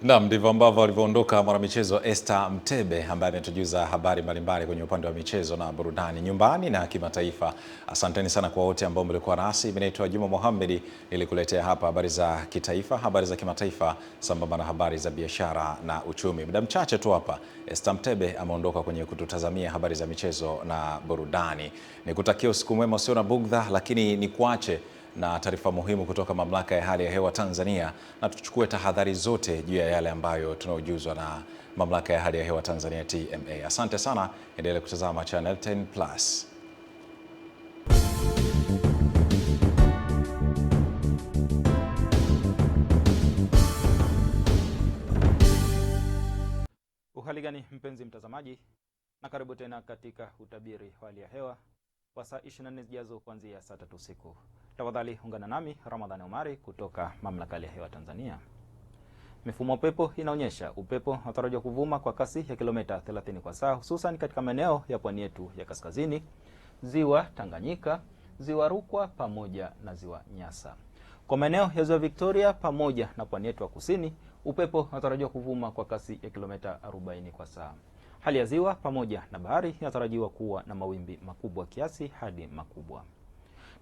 Naam, ndivyo ambavyo alivyoondoka mwanamichezo Esther Mtebe ambaye ametujuza habari mbalimbali kwenye upande wa michezo na burudani nyumbani na kimataifa. Asanteni sana kwa wote ambao mlikuwa nasi. Mimi naitwa Juma Mohamed, nilikuletea hapa habari za kitaifa, habari za kimataifa sambamba na habari za biashara na uchumi. Muda mchache tu hapa Esther Mtebe ameondoka kwenye kututazamia habari za michezo na burudani. Nikutakia usiku mwema usio na bugdha, lakini nikuache na taarifa muhimu kutoka Mamlaka ya Hali ya Hewa Tanzania, na tuchukue tahadhari zote juu ya yale ambayo tunaojuzwa na Mamlaka ya Hali ya Hewa Tanzania TMA. Asante sana, endelea kutazama Channel 10+. Uhali gani mpenzi mtazamaji, na karibu tena katika utabiri wa hali ya hewa kwa saa 24 zijazo kuanzia saa 3 usiku. Tafadhali ungana nami Ramadhani Omari kutoka Mamlaka ya Hewa Tanzania. Mifumo upepo inaonyesha upepo unatarajiwa kuvuma kwa kasi ya kilomita 30 kwa saa, hususan katika maeneo ya pwani yetu ya kaskazini, ziwa Tanganyika, ziwa Rukwa pamoja na ziwa Nyasa. Kwa maeneo ya ziwa Victoria pamoja na pwani yetu ya kusini, upepo unatarajiwa kuvuma kwa kasi ya kilomita 40 kwa saa. Hali ya ziwa pamoja na bahari inatarajiwa kuwa na mawimbi makubwa kiasi hadi makubwa.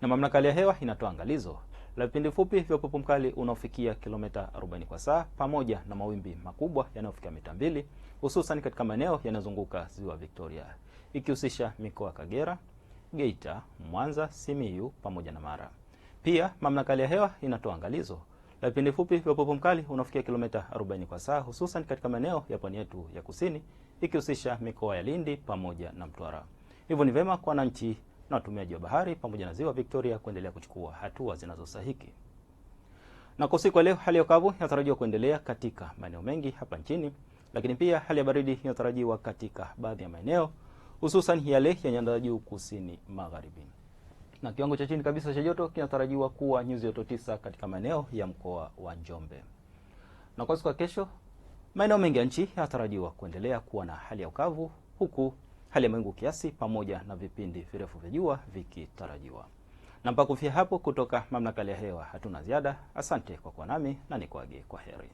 Na Mamlaka ya Hewa inatoa angalizo la vipindi fupi vya upepo mkali unaofikia kilomita 40 kwa saa pamoja na mawimbi makubwa yanayofikia mita 2, hususan katika maeneo yanayozunguka ziwa Victoria, ikihusisha mikoa ya Kagera, Geita, Mwanza, Simiyu pamoja na Mara. Pia Mamlaka ya Hewa inatoa angalizo la vipindi fupi vya upepo mkali unaofikia kilomita 40 kwa saa, hususan katika maeneo ya pwani yetu ya kusini, ikihusisha mikoa ya Lindi pamoja na Mtwara. Hivyo ni vema kwa wananchi na watumiaji wa bahari pamoja na ziwa Victoria kuendelea kuchukua hatua zinazostahiki. Na kwa siku leo, hali ya kavu inatarajiwa kuendelea katika maeneo mengi hapa nchini, lakini pia hali ya baridi inatarajiwa katika baadhi ya maeneo, hususan yale ya nyanda za juu kusini magharibi. Na kiwango cha chini kabisa cha joto kinatarajiwa kuwa nyuzi joto 9 katika maeneo ya mkoa wa Njombe. Na kwa siku ya kesho, maeneo mengi ya nchi yanatarajiwa kuendelea kuwa na hali ya ukavu, huku hali ya mawingu kiasi pamoja na vipindi virefu vya jua vikitarajiwa. Na mpaka kufikia hapo, kutoka Mamlaka ya Hewa hatuna ziada. Asante kwa kuwa nami na nikuage kwa heri.